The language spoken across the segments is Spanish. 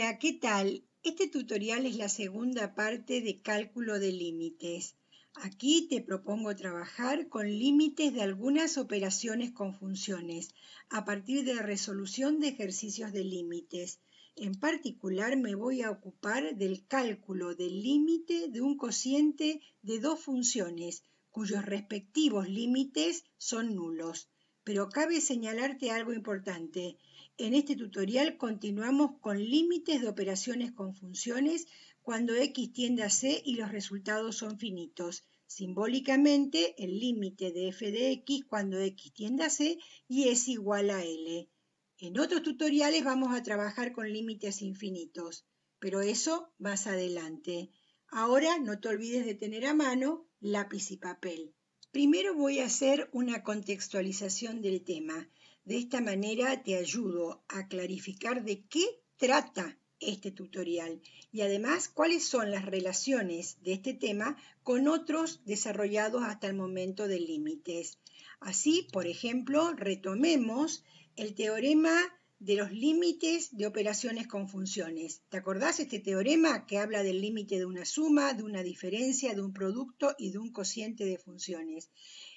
Hola, ¿qué tal? Este tutorial es la segunda parte de cálculo de límites. Aquí te propongo trabajar con límites de algunas operaciones con funciones a partir de la resolución de ejercicios de límites. En particular me voy a ocupar del cálculo del límite de un cociente de dos funciones cuyos respectivos límites son nulos. Pero cabe señalarte algo importante. En este tutorial continuamos con límites de operaciones con funciones cuando x tiende a c y los resultados son finitos. Simbólicamente, el límite de f de x cuando x tiende a c y es igual a L. En otros tutoriales vamos a trabajar con límites infinitos, pero eso más adelante. Ahora no te olvides de tener a mano lápiz y papel. Primero voy a hacer una contextualización del tema. De esta manera te ayudo a clarificar de qué trata este tutorial y además cuáles son las relaciones de este tema con otros desarrollados hasta el momento de límites. Así, por ejemplo, retomemos el teorema de los límites de operaciones con funciones. ¿Te acordás este teorema que habla del límite de una suma, de una diferencia, de un producto y de un cociente de funciones?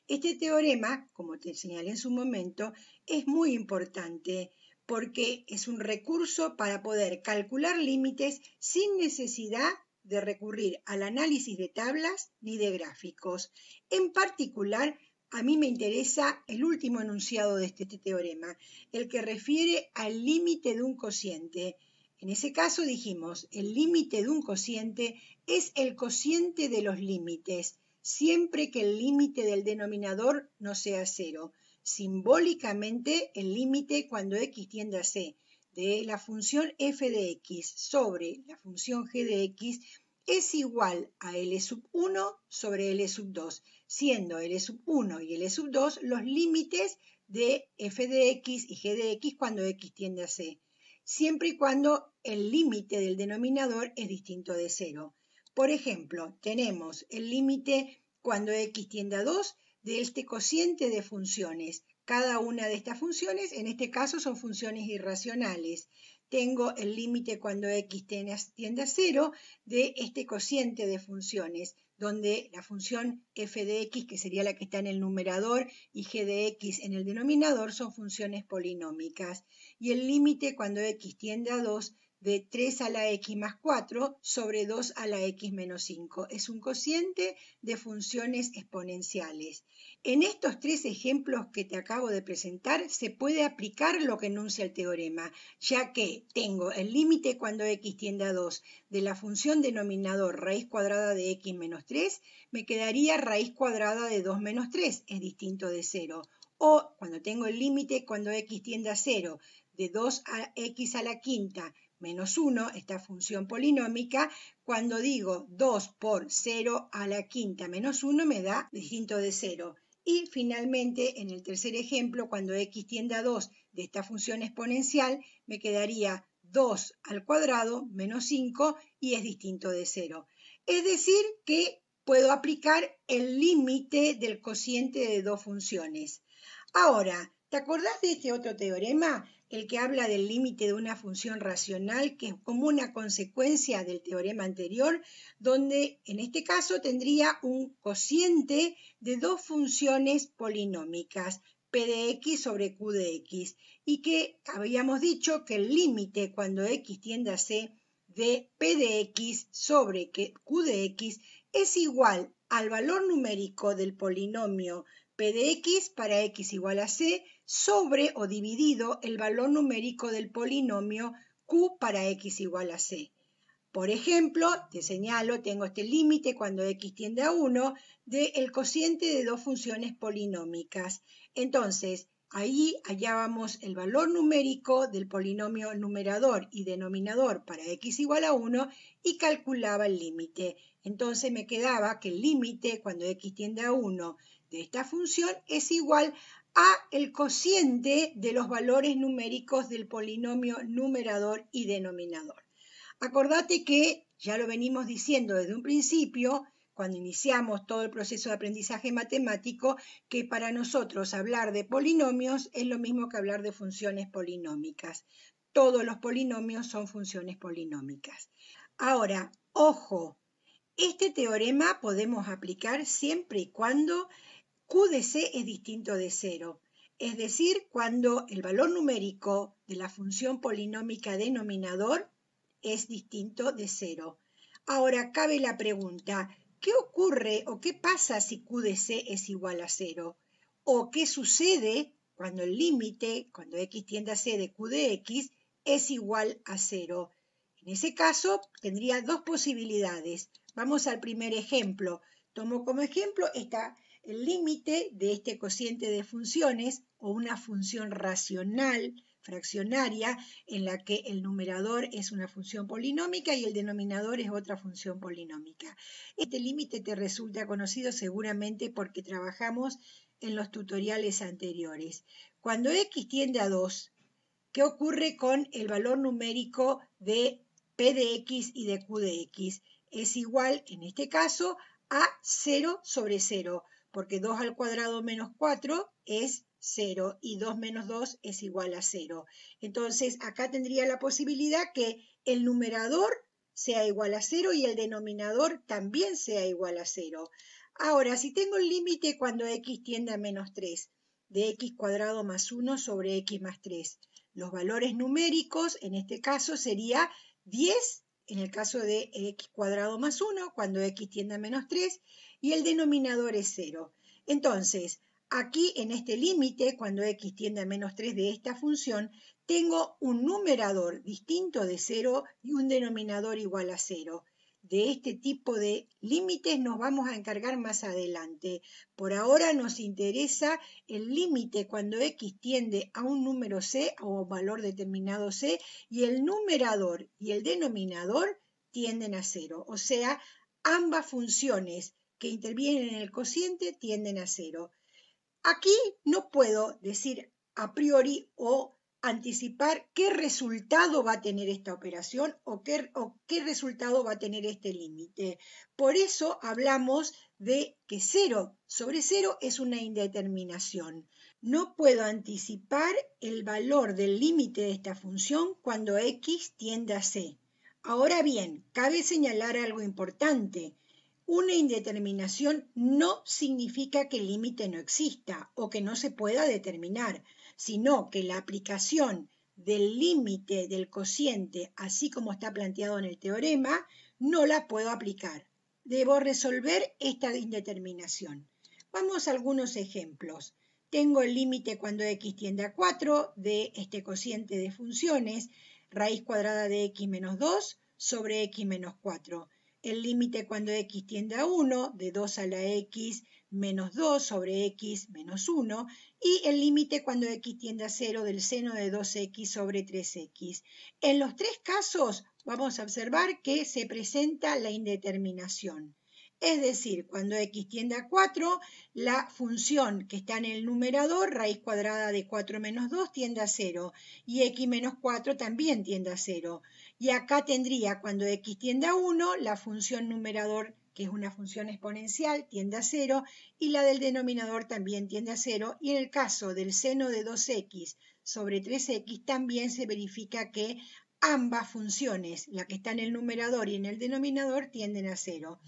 Este teorema, como te señalé en su momento, es muy importante porque es un recurso para poder calcular límites sin necesidad de recurrir al análisis de tablas ni de gráficos. En particular, a mí me interesa el último enunciado de este teorema, el que refiere al límite de un cociente. En ese caso dijimos, el límite de un cociente es el cociente de los límites, siempre que el límite del denominador no sea cero. Simbólicamente, el límite cuando x tiende a c de la función f de x sobre la función g de x es igual a L1 sobre L2, siendo L1 y L2 los límites de f de x y g de x cuando x tiende a c, siempre y cuando el límite del denominador es distinto de cero. Por ejemplo, tenemos el límite cuando x tiende a 2 de este cociente de funciones. Cada una de estas funciones, en este caso, son funciones irracionales. Tengo el límite cuando x tiende a 0 de este cociente de funciones, donde la función f de x, que sería la que está en el numerador, y g de x en el denominador, son funciones polinómicas. Y el límite cuando x tiende a 2 de 3 a la x más 4 sobre 2 a la x menos 5. Es un cociente de funciones exponenciales. En estos tres ejemplos que te acabo de presentar se puede aplicar lo que enuncia el teorema, ya que tengo el límite cuando x tiende a 2 de la función denominador raíz cuadrada de x menos 3, me quedaría raíz cuadrada de 2 menos 3, es distinto de 0. O cuando tengo el límite cuando x tiende a 0 de 2 a x a la quinta menos 1, esta función polinómica, cuando digo 2 por 0 a la quinta menos 1 me da distinto de 0. Y finalmente, en el tercer ejemplo, cuando x tiende a 2 de esta función exponencial, me quedaría 2 al cuadrado menos 5 y es distinto de 0. Es decir, que puedo aplicar el límite del cociente de dos funciones. Ahora, ¿te acordás de este otro teorema? El que habla del límite de una función racional, que es como una consecuencia del teorema anterior, donde en este caso tendría un cociente de dos funciones polinómicas, p de x sobre q de x, y que habíamos dicho que el límite cuando x tiende a c de p de x sobre q de x es igual al valor numérico del polinomio p de x para x igual a c sobre o dividido el valor numérico del polinomio q para x igual a c. Por ejemplo, te señalo, tengo este límite cuando x tiende a 1 del cociente de dos funciones polinómicas. Entonces, ahí hallábamos el valor numérico del polinomio numerador y denominador para x igual a 1 y calculaba el límite. Entonces me quedaba que el límite cuando x tiende a 1 de esta función es igual a el cociente de los valores numéricos del polinomio numerador y denominador. Acordate que, ya lo venimos diciendo desde un principio, cuando iniciamos todo el proceso de aprendizaje matemático, que para nosotros hablar de polinomios es lo mismo que hablar de funciones polinómicas. todos los polinomios son funciones polinómicas. Ahora, ojo, este teorema podemos aplicar siempre y cuando Q de C es distinto de 0, es decir, cuando el valor numérico de la función polinómica denominador es distinto de 0. Ahora cabe la pregunta, ¿qué ocurre o qué pasa si Q de C es igual a 0? ¿O qué sucede cuando el límite, cuando x tiende a C de Q de X, es igual a 0? En ese caso, tendría dos posibilidades. Vamos al primer ejemplo. Tomo como ejemplo el límite de este cociente de funciones o una función racional fraccionaria en la que el numerador es una función polinómica y el denominador es otra función polinómica. Este límite te resulta conocido seguramente porque trabajamos en los tutoriales anteriores. Cuando x tiende a 2, ¿qué ocurre con el valor numérico de p de x y de q de x? Es igual, en este caso, a 0 sobre 0, porque 2 al cuadrado menos 4 es 0 y 2 menos 2 es igual a 0. Entonces, acá tendría la posibilidad que el numerador sea igual a 0 y el denominador también sea igual a 0. Ahora, si tengo el límite cuando x tiende a menos 3, de x cuadrado más 1 sobre x más 3, los valores numéricos, en este caso, sería 10, en el caso de x cuadrado más 1, cuando x tiende a menos 3, y el denominador es 0. Entonces, aquí en este límite, cuando x tiende a menos 3 de esta función, tengo un numerador distinto de 0 y un denominador igual a 0. De este tipo de límites nos vamos a encargar más adelante. Por ahora nos interesa el límite cuando x tiende a un número c o un valor determinado c y el numerador y el denominador tienden a 0. O sea, ambas funciones que intervienen en el cociente tienden a 0. Aquí no puedo decir a priori o anticipar qué resultado va a tener esta operación o qué resultado va a tener este límite. Por eso hablamos de que 0 sobre 0 es una indeterminación. No puedo anticipar el valor del límite de esta función cuando x tiende a c. Ahora bien, cabe señalar algo importante. Una indeterminación no significa que el límite no exista o que no se pueda determinar, sino que la aplicación del límite del cociente, así como está planteado en el teorema, no la puedo aplicar. Debo resolver esta indeterminación. Vamos a algunos ejemplos. Tengo el límite cuando x tiende a 4 de este cociente de funciones, raíz cuadrada de x menos 2 sobre x menos 4. El límite cuando x tiende a 1, de 2 a la x menos 2 sobre x menos 1, y el límite cuando x tiende a 0 del seno de 2x sobre 3x. En los tres casos vamos a observar que se presenta la indeterminación. Es decir, cuando x tiende a 4, la función que está en el numerador, raíz cuadrada de 4 menos 2, tiende a 0, y x menos 4 también tiende a 0. Y acá tendría, cuando x tiende a 1, la función numerador, que es una función exponencial, tiende a 0, y la del denominador también tiende a 0, y en el caso del seno de 2x sobre 3x también se verifica que ambas funciones, la que está en el numerador y en el denominador, tienden a 0.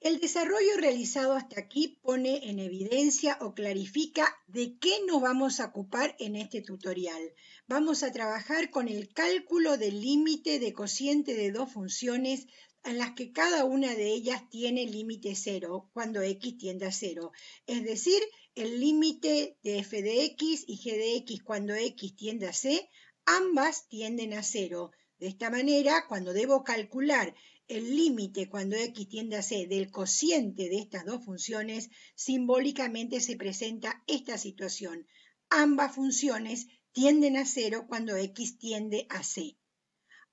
El desarrollo realizado hasta aquí pone en evidencia o clarifica de qué nos vamos a ocupar en este tutorial. Vamos a trabajar con el cálculo del límite de cociente de dos funciones en las que cada una de ellas tiene límite 0 cuando x tiende a 0. Es decir, el límite de f de x y g de x cuando x tiende a c, ambas tienden a 0. De esta manera, cuando debo calcular el límite cuando x tiende a c del cociente de estas dos funciones, simbólicamente se presenta esta situación. Ambas funciones tienden a 0 cuando x tiende a c.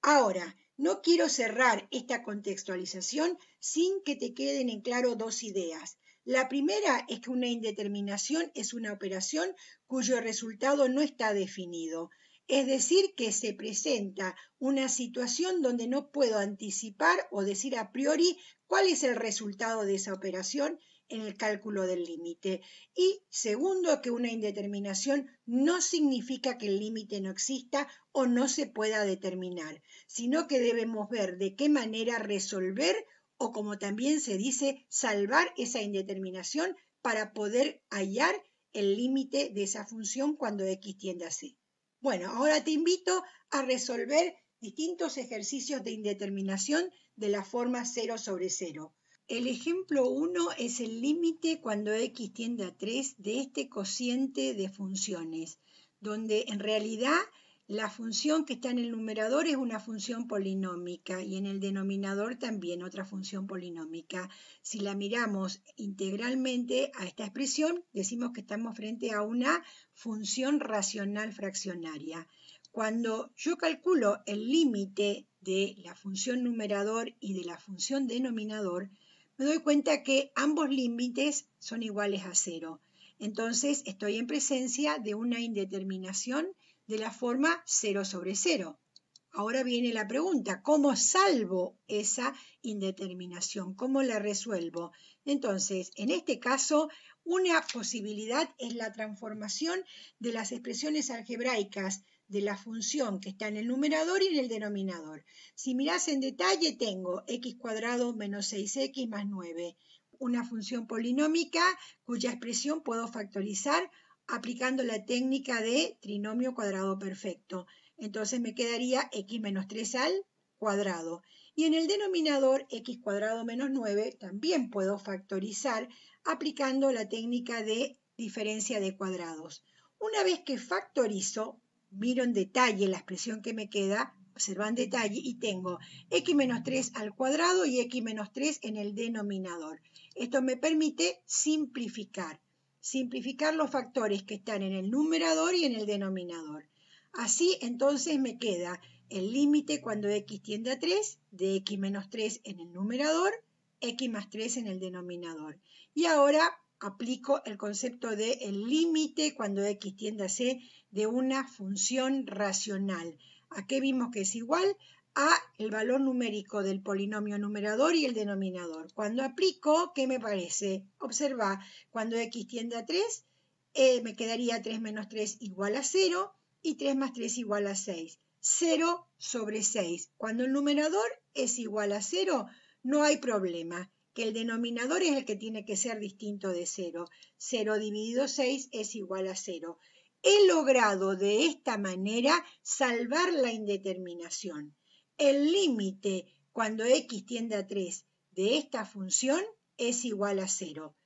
Ahora, no quiero cerrar esta contextualización sin que te queden en claro dos ideas. La primera es que una indeterminación es una operación cuyo resultado no está definido. Es decir, que se presenta una situación donde no puedo anticipar o decir a priori cuál es el resultado de esa operación en el cálculo del límite. Y segundo, que una indeterminación no significa que el límite no exista o no se pueda determinar, sino que debemos ver de qué manera resolver o, como también se dice, salvar esa indeterminación para poder hallar el límite de esa función cuando x tiende a c. Bueno, ahora te invito a resolver distintos ejercicios de indeterminación de la forma 0 sobre 0. El ejemplo 1 es el límite cuando x tiende a 3 de este cociente de funciones, donde en realidad la función que está en el numerador es una función polinómica y en el denominador también otra función polinómica. Si la miramos integralmente a esta expresión, decimos que estamos frente a una función racional fraccionaria. Cuando yo calculo el límite de la función numerador y de la función denominador, me doy cuenta que ambos límites son iguales a 0. Entonces estoy en presencia de una indeterminación de la forma 0 sobre 0. Ahora viene la pregunta, ¿cómo salvo esa indeterminación? ¿Cómo la resuelvo? Entonces, en este caso, una posibilidad es la transformación de las expresiones algebraicas de la función que está en el numerador y en el denominador. Si mirás en detalle, tengo x cuadrado menos 6x más 9, una función polinómica cuya expresión puedo factorizar aplicando la técnica de trinomio cuadrado perfecto. Entonces me quedaría x menos 3 al cuadrado. Y en el denominador, x cuadrado menos 9, también puedo factorizar aplicando la técnica de diferencia de cuadrados. Una vez que factorizo, miro en detalle la expresión que me queda, observa en detalle y tengo x menos 3 al cuadrado y x menos 3 en el denominador. Esto me permite simplificar los factores que están en el numerador y en el denominador. Así entonces me queda el límite cuando x tiende a 3 de x menos 3 en el numerador, x más 3 en el denominador. Y ahora aplico el concepto de el límite cuando x tiende a c de una función racional. ¿A qué vimos que es igual? A el valor numérico del polinomio numerador y el denominador. Cuando aplico, ¿qué me parece? Observa, cuando x tiende a 3, me quedaría 3 menos 3 igual a 0 y 3 más 3 igual a 6. 0 sobre 6. Cuando el numerador es igual a 0, no hay problema, que el denominador es el que tiene que ser distinto de 0. 0 dividido 6 es igual a 0. He logrado de esta manera salvar la indeterminación. El límite cuando x tiende a 3 de esta función es igual a 0.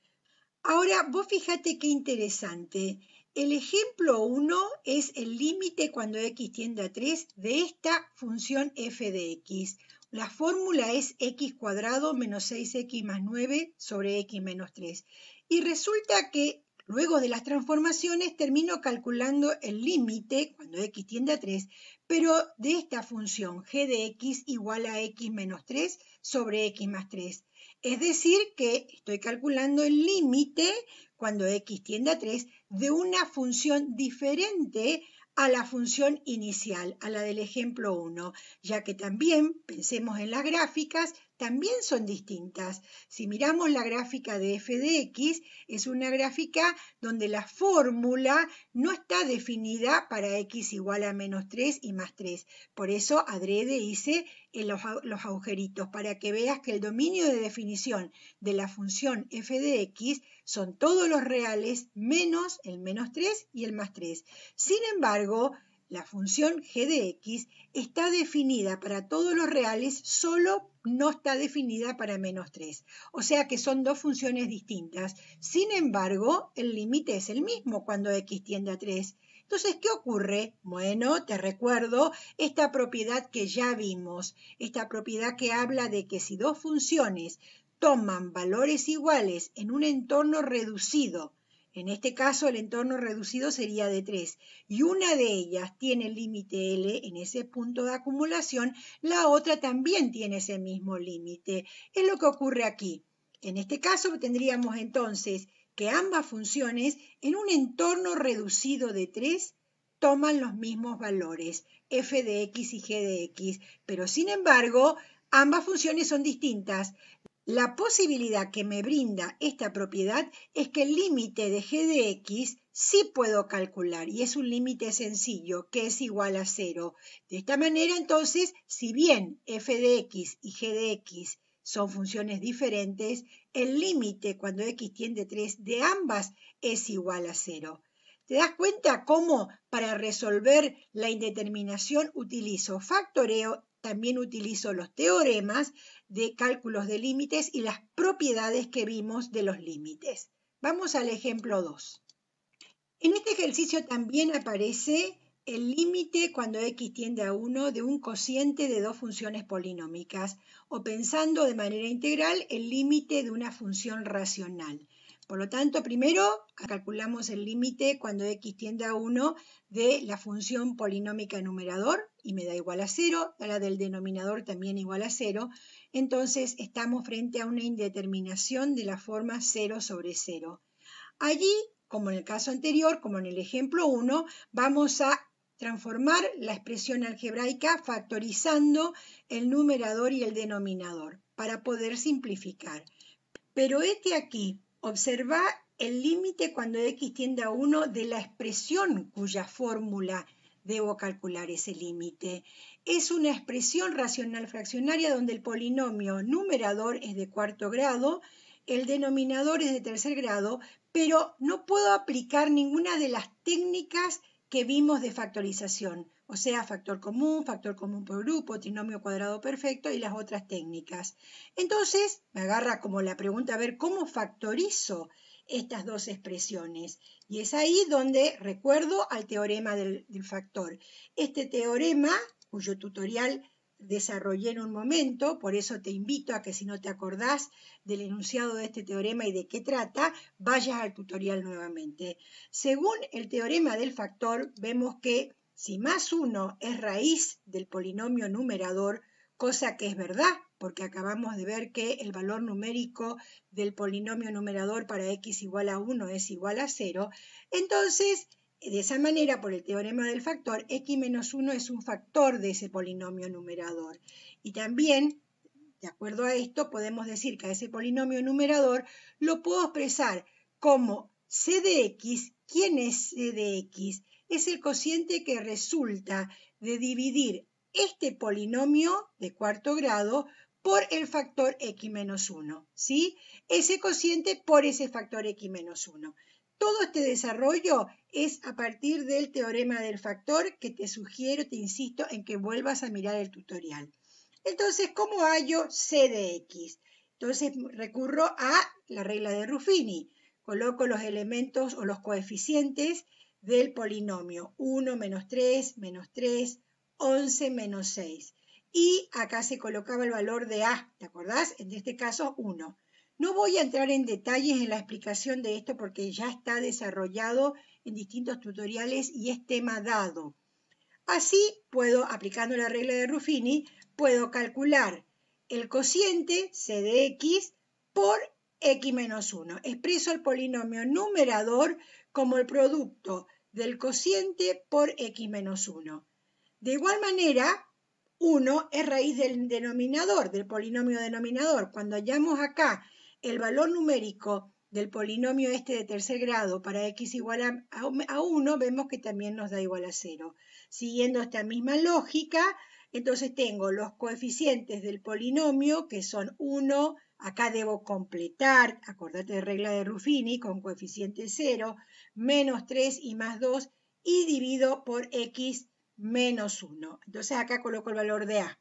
Ahora, vos fíjate qué interesante. El ejemplo 1 es el límite cuando x tiende a 3 de esta función f de x. La fórmula es x cuadrado menos 6x más 9 sobre x menos 3. Y resulta que luego de las transformaciones termino calculando el límite cuando x tiende a 3, pero de esta función g de x igual a x menos 3 sobre x más 3. Es decir, que estoy calculando el límite cuando x tiende a 3 de una función diferente a la función inicial, a la del ejemplo 1, ya que también, pensemos en las gráficas, también son distintas. Si miramos la gráfica de f de x, es una gráfica donde la fórmula no está definida para x igual a menos 3 y más 3. Por eso adrede hice los agujeritos, para que veas que el dominio de definición de la función f de x son todos los reales menos el menos 3 y el más 3. Sin embargo, la función g de x está definida para todos los reales, solo no está definida para menos 3. O sea que son dos funciones distintas. Sin embargo, el límite es el mismo cuando x tiende a 3. Entonces, ¿qué ocurre? Bueno, te recuerdo esta propiedad que ya vimos, esta propiedad que habla de que si dos funciones toman valores iguales en un entorno reducido, en este caso el entorno reducido sería de 3, y una de ellas tiene el límite L en ese punto de acumulación, la otra también tiene ese mismo límite. Es lo que ocurre aquí. En este caso tendríamos entonces que ambas funciones en un entorno reducido de 3 toman los mismos valores, f de x y g de x, pero sin embargo ambas funciones son distintas. La posibilidad que me brinda esta propiedad es que el límite de g de x sí puedo calcular y es un límite sencillo que es igual a 0. De esta manera, entonces, si bien f de x y g de x son funciones diferentes, el límite cuando x tiende a 3 de ambas es igual a 0. ¿Te das cuenta cómo para resolver la indeterminación utilizo factoreo, también utilizo los teoremas de cálculos de límites y las propiedades que vimos de los límites? Vamos al ejemplo 2. En este ejercicio también aparece el límite cuando x tiende a 1 de un cociente de dos funciones polinómicas, o pensando de manera integral el límite de una función racional. Por lo tanto, primero calculamos el límite cuando x tiende a 1 de la función polinómica numerador y me da igual a 0, a la del denominador también igual a 0. Entonces estamos frente a una indeterminación de la forma 0 sobre 0. Allí, como en el caso anterior, como en el ejemplo 1, vamos a transformar la expresión algebraica factorizando el numerador y el denominador para poder simplificar. Pero aquí, observa el límite cuando x tiende a 1 de la expresión cuya fórmula debo calcular ese límite. Es una expresión racional fraccionaria donde el polinomio numerador es de cuarto grado, el denominador es de tercer grado, pero no puedo aplicar ninguna de las técnicas que vimos de factorización, o sea, factor común por grupo, trinomio cuadrado perfecto y las otras técnicas. Entonces, me agarra como la pregunta a ver cómo factorizo estas dos expresiones. Y es ahí donde recuerdo al teorema del factor. Este teorema, cuyo tutorial desarrollé en un momento, por eso te invito a que si no te acordás del enunciado de este teorema y de qué trata, vayas al tutorial nuevamente. Según el teorema del factor, vemos que si más 1 es raíz del polinomio numerador, cosa que es verdad, porque acabamos de ver que el valor numérico del polinomio numerador para x igual a 1 es igual a 0, entonces, de esa manera, por el teorema del factor, x menos 1 es un factor de ese polinomio numerador. Y también, de acuerdo a esto, podemos decir que a ese polinomio numerador lo puedo expresar como c de x. ¿Quién es c de x? Es el cociente que resulta de dividir este polinomio de cuarto grado por el factor x menos 1, ¿sí? Ese cociente por ese factor x menos 1. Todo este desarrollo es a partir del teorema del factor que te sugiero, te insisto, en que vuelvas a mirar el tutorial. Entonces, ¿cómo hallo c de x? Entonces recurro a la regla de Ruffini. Coloco los elementos o los coeficientes del polinomio. 1 menos 3, 11 menos 6. Y acá se colocaba el valor de a, ¿te acordás? En este caso, 1. No voy a entrar en detalles en la explicación de esto porque ya está desarrollado en distintos tutoriales y es tema dado. Así puedo, aplicando la regla de Ruffini, puedo calcular el cociente c de x por x menos 1. Expreso el polinomio numerador como el producto del cociente por x menos 1. De igual manera, 1 es raíz del denominador, del polinomio denominador. Cuando hallamos acá el valor numérico del polinomio este de tercer grado para x igual a 1, vemos que también nos da igual a 0. Siguiendo esta misma lógica, entonces tengo los coeficientes del polinomio, que son 1, acá debo completar, acordate de regla de Ruffini, con coeficiente 0, menos 3 y más 2, y divido por x menos 1. Entonces acá coloco el valor de a.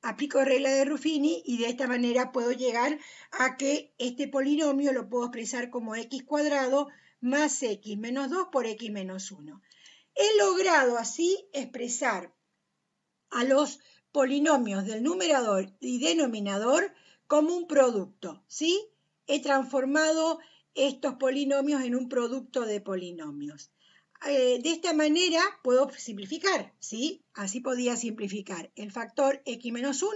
Aplico regla de Ruffini y de esta manera puedo llegar a que este polinomio lo puedo expresar como x cuadrado más x menos 2 por x menos 1. He logrado así expresar a los polinomios del numerador y denominador como un producto, ¿sí? He transformado estos polinomios en un producto de polinomios. De esta manera puedo simplificar, ¿sí? Así podía simplificar el factor x menos 1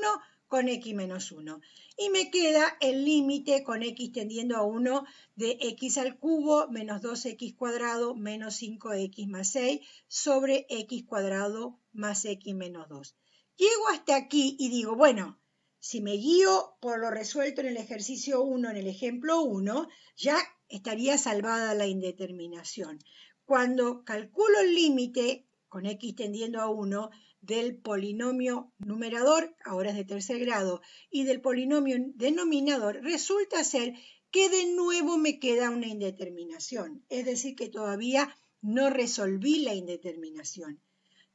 con x menos 1. Y me queda el límite con x tendiendo a 1 de x al cubo menos 2x cuadrado menos 5x más 6 sobre x cuadrado más x menos 2. Llego hasta aquí y digo, bueno, Si me guío por lo resuelto en el ejercicio 1, en el ejemplo 1, ya estaría salvada la indeterminación. Cuando calculo el límite, con x tendiendo a 1, del polinomio numerador, ahora es de tercer grado, y del polinomio denominador, resulta ser que de nuevo me queda una indeterminación. Es decir, que todavía no resolví la indeterminación.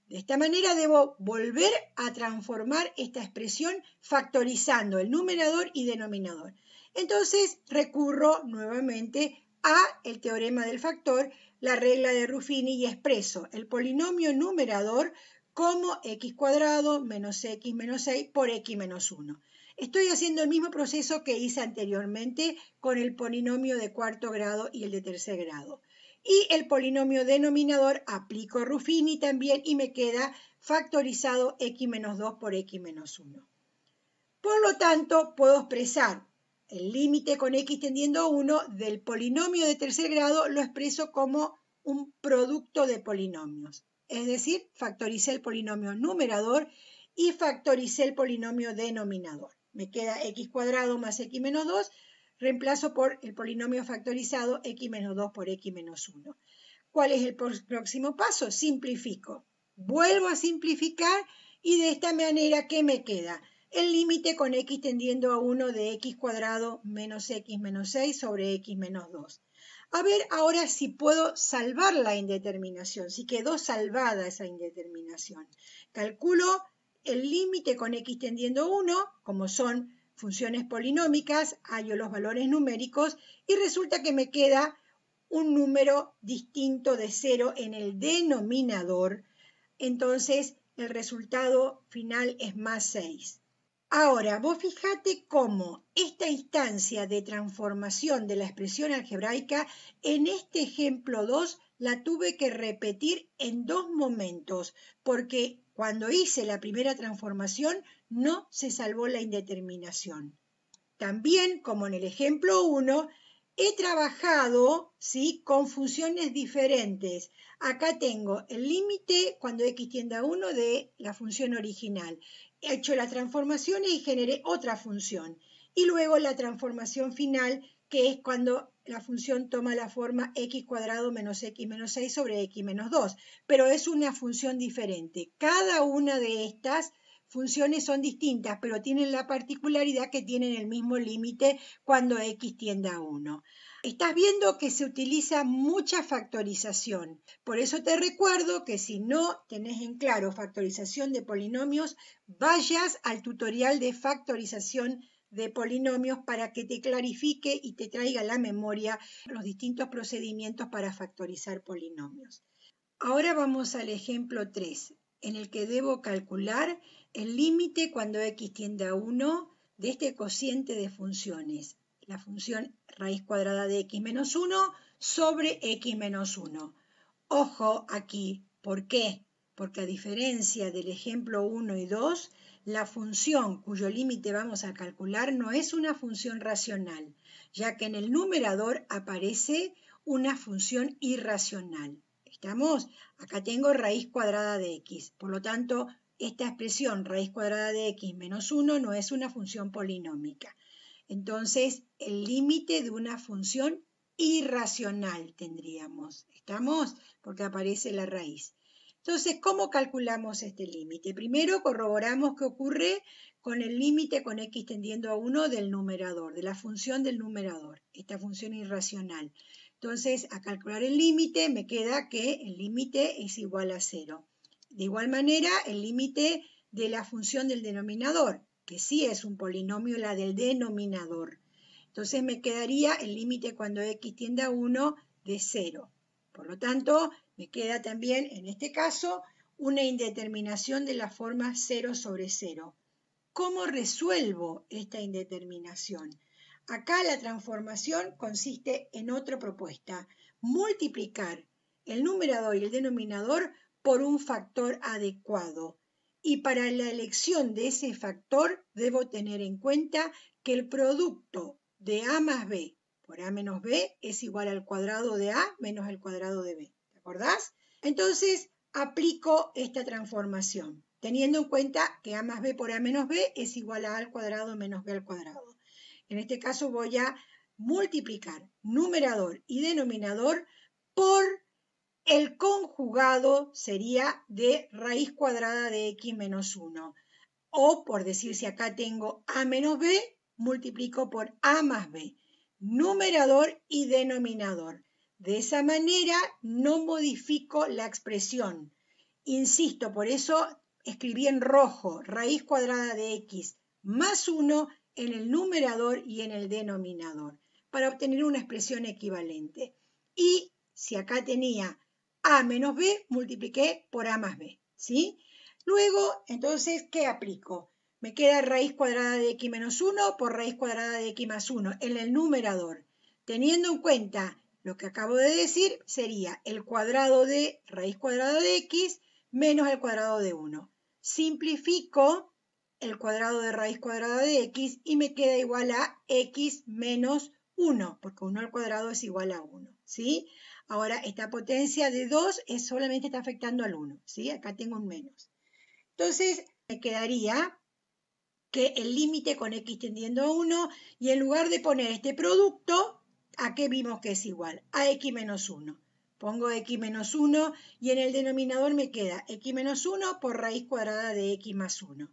De esta manera debo volver a transformar esta expresión factorizando el numerador y denominador. Entonces recurro nuevamente al teorema del factor, la regla de Ruffini, y expreso el polinomio numerador como x cuadrado menos x menos 6 por x menos 1. Estoy haciendo el mismo proceso que hice anteriormente con el polinomio de cuarto grado y el de tercer grado. Y el polinomio denominador aplico Ruffini también y me queda factorizado x menos 2 por x menos 1. Por lo tanto, puedo expresar el límite con x tendiendo a 1 del polinomio de tercer grado, lo expreso como un producto de polinomios. Es decir, factoricé el polinomio numerador y factoricé el polinomio denominador. Me queda x cuadrado más x menos 2, reemplazo por el polinomio factorizado x menos 2 por x menos 1. ¿Cuál es el próximo paso? Simplifico. Vuelvo a simplificar y de esta manera, ¿qué me queda? El límite con x tendiendo a 1 de x cuadrado menos x menos 6 sobre x menos 2. A ver ahora si puedo salvar la indeterminación, si quedó salvada esa indeterminación. Calculo el límite con x tendiendo a 1, como son funciones polinómicas, hallo los valores numéricos y resulta que me queda un número distinto de 0 en el denominador. Entonces el resultado final es más 6. Ahora, vos fíjate cómo esta instancia de transformación de la expresión algebraica en este ejemplo 2 la tuve que repetir en dos momentos, porque cuando hice la primera transformación no se salvó la indeterminación. También, como en el ejemplo 1, he trabajado, ¿sí?, con funciones diferentes. Acá tengo el límite cuando x tiende a 1 de la función original. He hecho las transformaciones y generé otra función. Y luego la transformación final, que es cuando la función toma la forma x cuadrado menos x menos 6 sobre x menos 2. Pero es una función diferente. Cada una de estas funciones son distintas, pero tienen la particularidad que tienen el mismo límite cuando x tiende a 1. Estás viendo que se utiliza mucha factorización. Por eso te recuerdo que si no tenés en claro factorización de polinomios, vayas al tutorial de factorización de polinomios para que te clarifique y te traiga a la memoria los distintos procedimientos para factorizar polinomios. Ahora vamos al ejemplo 3, en el que debo calcular el límite cuando x tiende a 1 de este cociente de funciones, la función raíz cuadrada de x menos 1 sobre x menos 1. Ojo aquí, ¿por qué? Porque a diferencia del ejemplo 1 y 2, la función cuyo límite vamos a calcular no es una función racional, ya que en el numerador aparece una función irracional. ¿Estamos? Acá tengo raíz cuadrada de x. Por lo tanto, esta expresión raíz cuadrada de x menos 1 no es una función polinómica. Entonces, el límite de una función irracional tendríamos. ¿Estamos? Porque aparece la raíz. Entonces, ¿cómo calculamos este límite? Primero corroboramos qué ocurre con el límite con x tendiendo a 1 del numerador, de la función del numerador, esta función irracional. Entonces, a calcular el límite me queda que el límite es igual a 0. De igual manera, el límite de la función del denominador, que sí es un polinomio, la del denominador. Entonces me quedaría el límite cuando x tiende a 1 de 0. Por lo tanto, me queda también, en este caso, una indeterminación de la forma 0 sobre 0. ¿Cómo resuelvo esta indeterminación? Acá la transformación consiste en otra propuesta, multiplicar el numerador y el denominador por un factor adecuado. Y para la elección de ese factor debo tener en cuenta que el producto de a más b por a menos b es igual al cuadrado de a menos el cuadrado de b. ¿Te acordás? Entonces aplico esta transformación. teniendo en cuenta que a más b por a menos b es igual a al cuadrado menos b al cuadrado. En este caso voy a multiplicar numerador y denominador por el conjugado, sería de raíz cuadrada de x menos 1. O, por decir, si acá tengo a menos b, multiplico por a más b. Numerador y denominador. De esa manera no modifico la expresión. Insisto, por eso escribí en rojo raíz cuadrada de x más 1 en el numerador y en el denominador, para obtener una expresión equivalente. Y si acá tenía a menos b, multipliqué por a más b, ¿sí? Luego, entonces, ¿qué aplico? Me queda raíz cuadrada de x menos 1 por raíz cuadrada de x más 1 en el numerador. Teniendo en cuenta lo que acabo de decir, sería el cuadrado de raíz cuadrada de x menos el cuadrado de 1. Simplifico el cuadrado de raíz cuadrada de x y me queda igual a x menos 1, porque 1 al cuadrado es igual a 1, ¿sí? Ahora, esta potencia de 2 solamente está afectando al 1, ¿sí? Acá tengo un menos. Entonces, me quedaría que el límite con x tendiendo a 1, y en lugar de poner este producto, ¿a qué vimos que es igual? A x menos 1. Pongo x menos 1 y en el denominador me queda x menos 1 por raíz cuadrada de x más 1.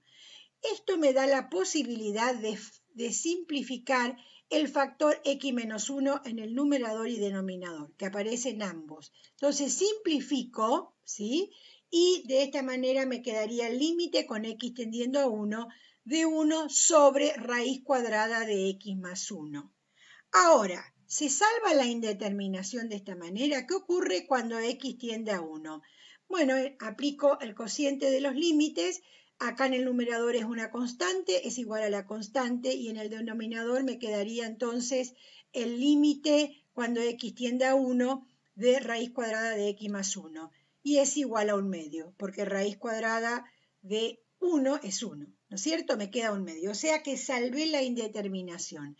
Esto me da la posibilidad de simplificar el factor x menos 1 en el numerador y denominador, que aparece en ambos. Entonces simplifico, ¿sí? Y de esta manera me quedaría el límite con x tendiendo a 1 de 1 sobre raíz cuadrada de x más 1. Ahora, ¿se salva la indeterminación de esta manera? ¿Qué ocurre cuando x tiende a 1? Bueno, aplico el cociente de los límites. Acá en el numerador es una constante, es igual a la constante, y en el denominador me quedaría entonces el límite cuando x tiende a 1 de raíz cuadrada de x más 1. Y es igual a un medio, porque raíz cuadrada de 1 es 1, ¿no es cierto? Me queda un medio, o sea que salvé la indeterminación.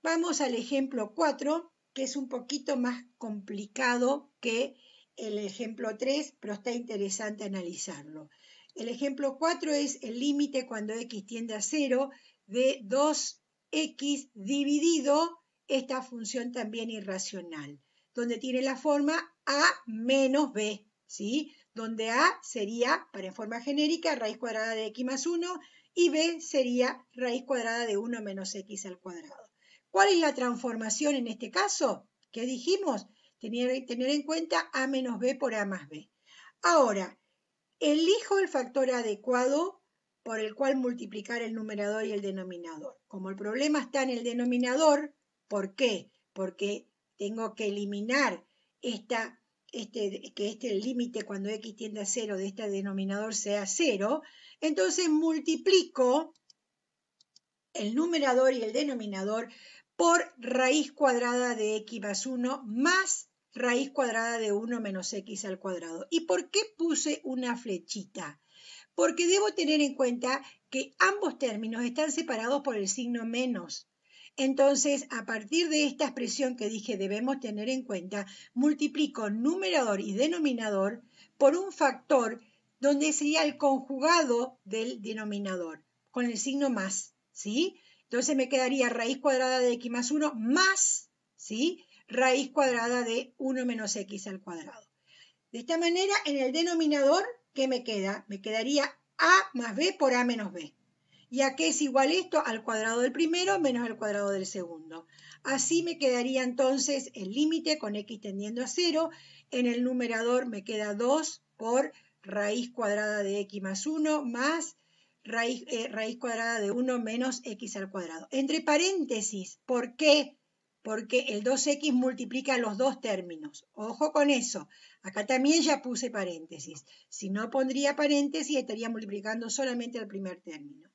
Vamos al ejemplo 4, que es un poquito más complicado que el ejemplo 3, pero está interesante analizarlo. El ejemplo 4 es el límite cuando x tiende a 0 de 2x dividido esta función también irracional, donde tiene la forma a menos b, ¿sí? Donde a sería, para en forma genérica, raíz cuadrada de x más 1 y b sería raíz cuadrada de 1 menos x al cuadrado. ¿Cuál es la transformación en este caso? ¿Qué dijimos? Tener en cuenta a menos b por a más b. Ahora, elijo el factor adecuado por el cual multiplicar el numerador y el denominador. Como el problema está en el denominador, ¿por qué? Porque tengo que eliminar que el límite cuando x tiende a 0 de este denominador sea 0, entonces multiplico el numerador y el denominador por raíz cuadrada de x más 1 más raíz cuadrada de 1 menos x al cuadrado. ¿Y por qué puse una flechita? Porque debo tener en cuenta que ambos términos están separados por el signo menos. Entonces, a partir de esta expresión que dije debemos tener en cuenta, multiplico numerador y denominador por un factor donde sería el conjugado del denominador, con el signo más, ¿sí? Entonces me quedaría raíz cuadrada de x más 1 más, ¿sí? Raíz cuadrada de 1 menos x al cuadrado. De esta manera, en el denominador, ¿qué me queda? Me quedaría a más b por a menos b. ¿Y a qué es igual esto? Al cuadrado del primero menos al cuadrado del segundo. Así me quedaría entonces el límite con x tendiendo a 0. En el numerador me queda 2 por raíz cuadrada de x más 1 más raíz cuadrada de 1 menos x al cuadrado. Entre paréntesis, ¿por qué? Porque el 2x multiplica los dos términos. Ojo con eso. Acá también ya puse paréntesis. Si no pondría paréntesis, estaría multiplicando solamente el primer término.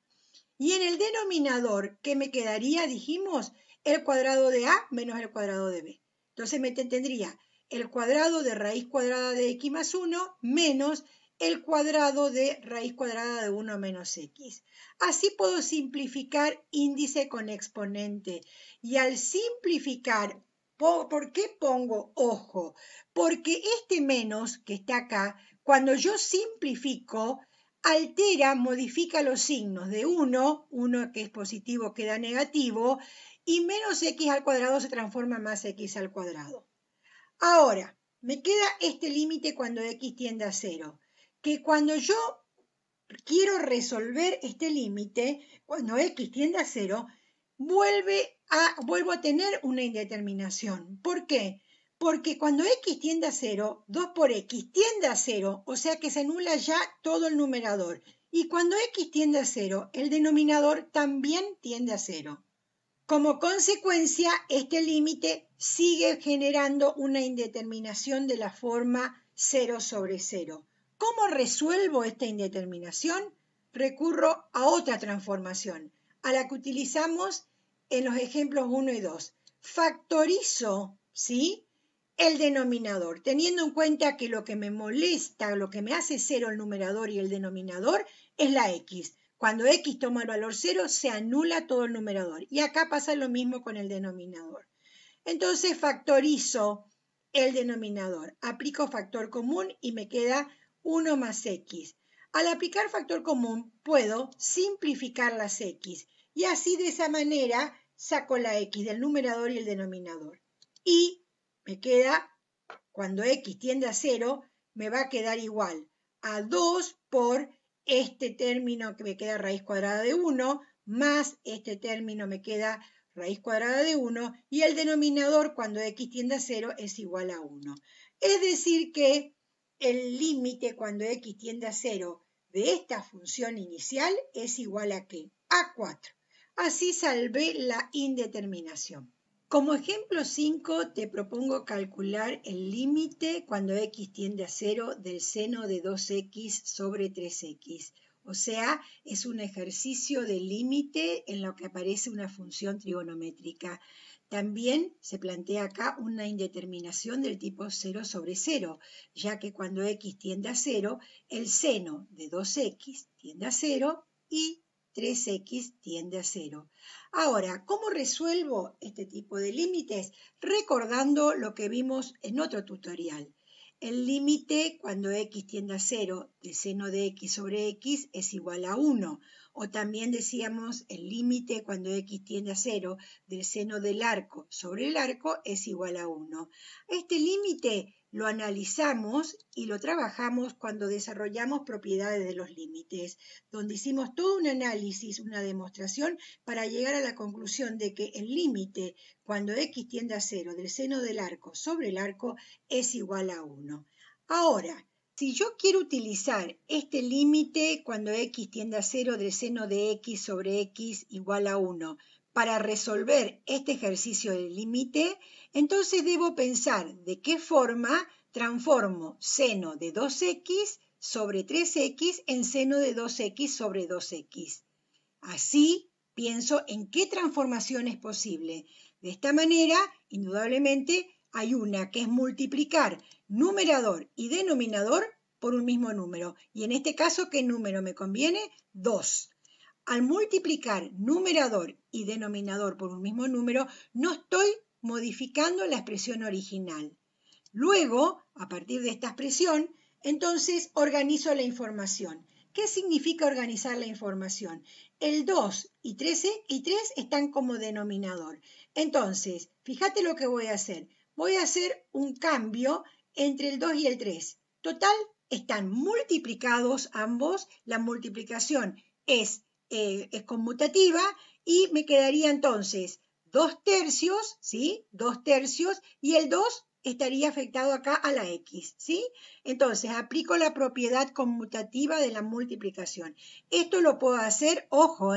Y en el denominador, ¿qué me quedaría? Dijimos, el cuadrado de a menos el cuadrado de b. Entonces me tendría el cuadrado de raíz cuadrada de x más 1 menos el cuadrado de raíz cuadrada de 1 menos x. Así puedo simplificar índice con exponente. Y al simplificar, ¿por qué pongo ojo? Porque este menos que está acá, cuando yo simplifico, altera, modifica los signos de 1 que es positivo queda negativo, y menos x al cuadrado se transforma en más x al cuadrado. Ahora, me queda este límite cuando x tiende a 0, que cuando yo quiero resolver este límite, cuando x tiende a 0, vuelvo a tener una indeterminación. ¿Por qué? Porque cuando x tiende a 0, 2 por x tiende a 0, o sea que se anula ya todo el numerador. Y cuando x tiende a 0, el denominador también tiende a 0. Como consecuencia, este límite sigue generando una indeterminación de la forma 0 sobre 0. ¿Cómo resuelvo esta indeterminación? Recurro a otra transformación, a la que utilizamos en los ejemplos 1 y 2. Factorizo, ¿sí?, el denominador, teniendo en cuenta que lo que me molesta, lo que me hace 0 el numerador y el denominador, es la x. Cuando x toma el valor 0, se anula todo el numerador. Y acá pasa lo mismo con el denominador. Entonces factorizo el denominador. Aplico factor común y me queda 1 más x. Al aplicar factor común, puedo simplificar las x. Y así de esa manera saco la x del numerador y el denominador. Y me queda, cuando x tiende a 0, me va a quedar igual a 2 por este término que me queda raíz cuadrada de 1, más este término me queda raíz cuadrada de 1, y el denominador cuando x tiende a 0 es igual a 1. Es decir que el límite cuando x tiende a 0 de esta función inicial es igual a ¿qué? A 4. Así salvé la indeterminación. Como ejemplo 5 te propongo calcular el límite cuando x tiende a 0 del seno de 2x sobre 3x. O sea, es un ejercicio de límite en lo que aparece una función trigonométrica. También se plantea acá una indeterminación del tipo 0 sobre 0, ya que cuando x tiende a 0, el seno de 2x tiende a 0 y 3x tiende a 0. Ahora, ¿cómo resuelvo este tipo de límites? Recordando lo que vimos en otro tutorial. El límite cuando x tiende a 0 del seno de x sobre x es igual a 1. O también decíamos el límite cuando x tiende a 0 del seno del arco sobre el arco es igual a 1. Este límite lo analizamos y lo trabajamos cuando desarrollamos propiedades de los límites, donde hicimos todo un análisis, una demostración para llegar a la conclusión de que el límite cuando x tiende a 0 del seno del arco sobre el arco es igual a 1. Ahora, si yo quiero utilizar este límite cuando x tiende a 0 del seno de x sobre x igual a 1 para resolver este ejercicio del límite, entonces debo pensar de qué forma transformo seno de 2x sobre 3x en seno de 2x sobre 2x. Así pienso en qué transformación es posible. De esta manera, indudablemente, hay una que es multiplicar numerador y denominador por un mismo número. Y en este caso, ¿qué número me conviene? 2. Al multiplicar numerador y denominador por un mismo número, no estoy modificando la expresión original. Luego, a partir de esta expresión, entonces organizo la información. ¿Qué significa organizar la información? El 2 y 3 están como denominador. Entonces, fíjate lo que voy a hacer. Voy a hacer un cambio entre el 2 y el 3. Total, están multiplicados ambos. La multiplicación es conmutativa y me quedaría entonces 2 tercios, ¿sí? 2 tercios y el 2 estaría afectado acá a la x, ¿sí? Entonces, aplico la propiedad conmutativa de la multiplicación. Esto lo puedo hacer, ojo,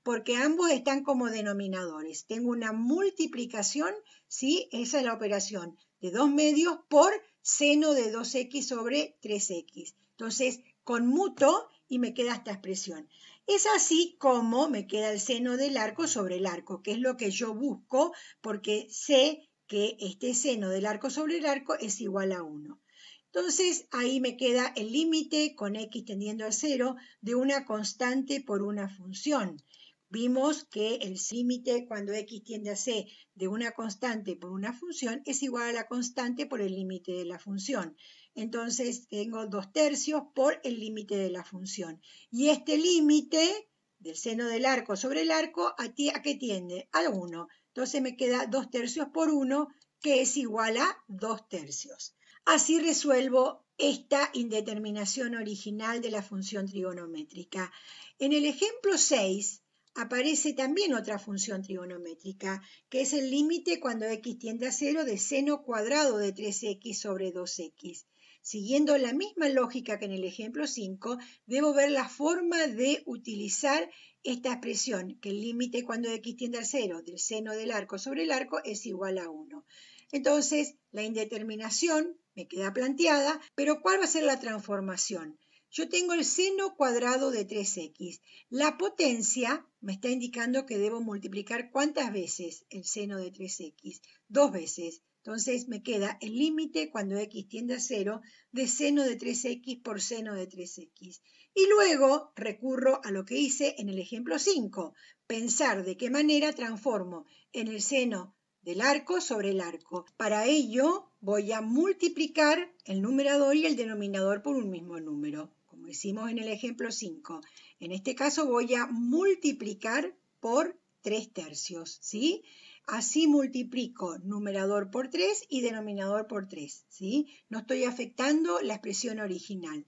porque ambos están como denominadores. Tengo una multiplicación, ¿sí? Esa es la operación de 2 medios por seno de 2x sobre 3x. Entonces, conmuto y me queda esta expresión. Es así como me queda el seno del arco sobre el arco, que es lo que yo busco porque sé que este seno del arco sobre el arco es igual a 1. Entonces ahí me queda el límite con x tendiendo a 0 de una constante por una función. Vimos que el límite cuando x tiende a c de una constante por una función es igual a la constante por el límite de la función. Entonces tengo 2/3 por el límite de la función. Y este límite del seno del arco sobre el arco, ¿a qué tiende? Al 1. Entonces me queda 2/3 por 1, que es igual a 2/3. Así resuelvo esta indeterminación original de la función trigonométrica. En el ejemplo 6 aparece también otra función trigonométrica, que es el límite cuando x tiende a 0 de seno cuadrado de 3x sobre 2x. Siguiendo la misma lógica que en el ejemplo 5, debo ver la forma de utilizar esta expresión, que el límite cuando x tiende a 0 del seno del arco sobre el arco es igual a 1. Entonces, la indeterminación me queda planteada, pero ¿cuál va a ser la transformación? Yo tengo el seno cuadrado de 3x. La potencia me está indicando que debo multiplicar ¿cuántas veces el seno de 3x? 2 veces. Entonces me queda el límite cuando x tiende a 0 de seno de 3x por seno de 3x. Y luego recurro a lo que hice en el ejemplo 5, pensar de qué manera transformo en el seno del arco sobre el arco. Para ello voy a multiplicar el numerador y el denominador por un mismo número, como hicimos en el ejemplo 5. En este caso voy a multiplicar por 3/3, ¿sí? Así multiplico numerador por 3 y denominador por 3, ¿sí? No estoy afectando la expresión original.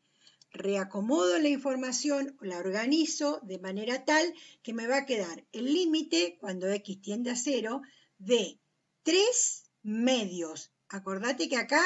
Reacomodo la información, la organizo de manera tal que me va a quedar el límite cuando x tiende a 0 de 3 medios. Acordate que acá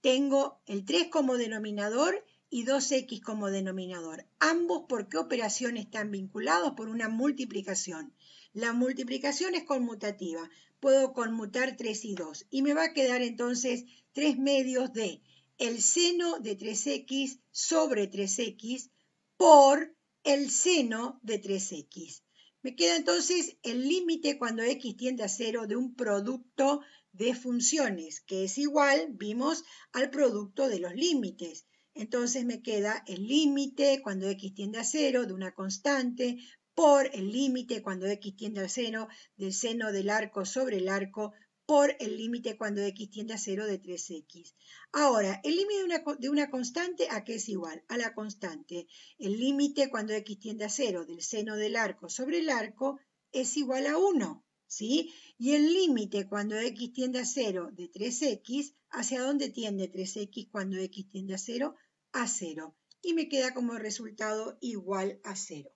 tengo el 3 como denominador y 2x como denominador. Ambos, ¿por qué operación están vinculados? Por una multiplicación. La multiplicación es conmutativa. Puedo conmutar 3 y 2. Y me va a quedar entonces 3 medios de el seno de 3x sobre 3x por el seno de 3x. Me queda entonces el límite cuando x tiende a 0 de un producto de funciones, que es igual, vimos, al producto de los límites. Entonces me queda el límite cuando x tiende a 0 de una constante por el límite cuando x tiende a 0 del seno del arco sobre el arco por el límite cuando x tiende a 0 de 3x. Ahora, el límite de una constante, ¿a qué es igual? A la constante. El límite cuando x tiende a 0 del seno del arco sobre el arco es igual a 1, ¿sí? Y el límite cuando x tiende a 0 de 3x, ¿hacia dónde tiende 3x cuando x tiende a 0? A 0. Y me queda como resultado igual a 0.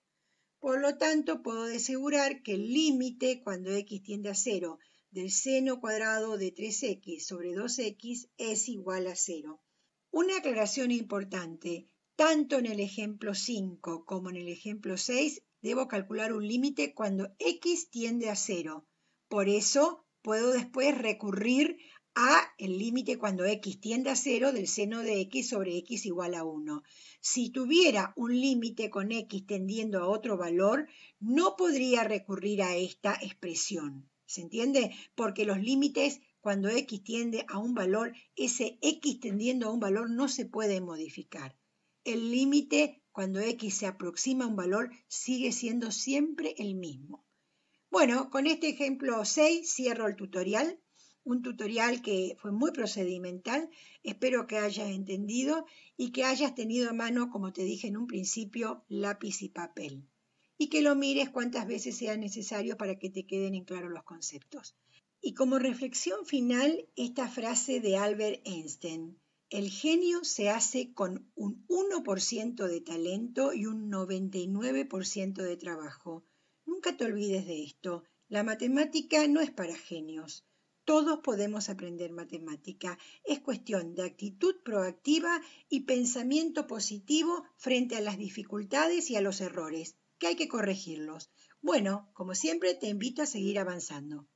Por lo tanto, puedo asegurar que el límite cuando x tiende a 0 del seno cuadrado de 3x sobre 2x es igual a 0. Una aclaración importante, tanto en el ejemplo 5 como en el ejemplo 6, debo calcular un límite cuando x tiende a 0. Por eso, puedo después recurrir a el límite cuando x tiende a 0 del seno de x sobre x igual a 1. Si tuviera un límite con x tendiendo a otro valor, no podría recurrir a esta expresión. ¿Se entiende? Porque los límites, cuando x tiende a un valor, ese x tendiendo a un valor no se puede modificar. El límite, cuando x se aproxima a un valor, sigue siendo siempre el mismo. Bueno, con este ejemplo 6 cierro el tutorial. Un tutorial que fue muy procedimental. Espero que hayas entendido y que hayas tenido a mano, como te dije en un principio, lápiz y papel. Y que lo mires cuantas veces sea necesario para que te queden en claro los conceptos. Y como reflexión final, esta frase de Albert Einstein: el genio se hace con un 1% de talento y un 99% de trabajo. Nunca te olvides de esto. La matemática no es para genios. Todos podemos aprender matemática. Es cuestión de actitud proactiva y pensamiento positivo frente a las dificultades y a los errores, que hay que corregirlos. Bueno, como siempre, te invito a seguir avanzando.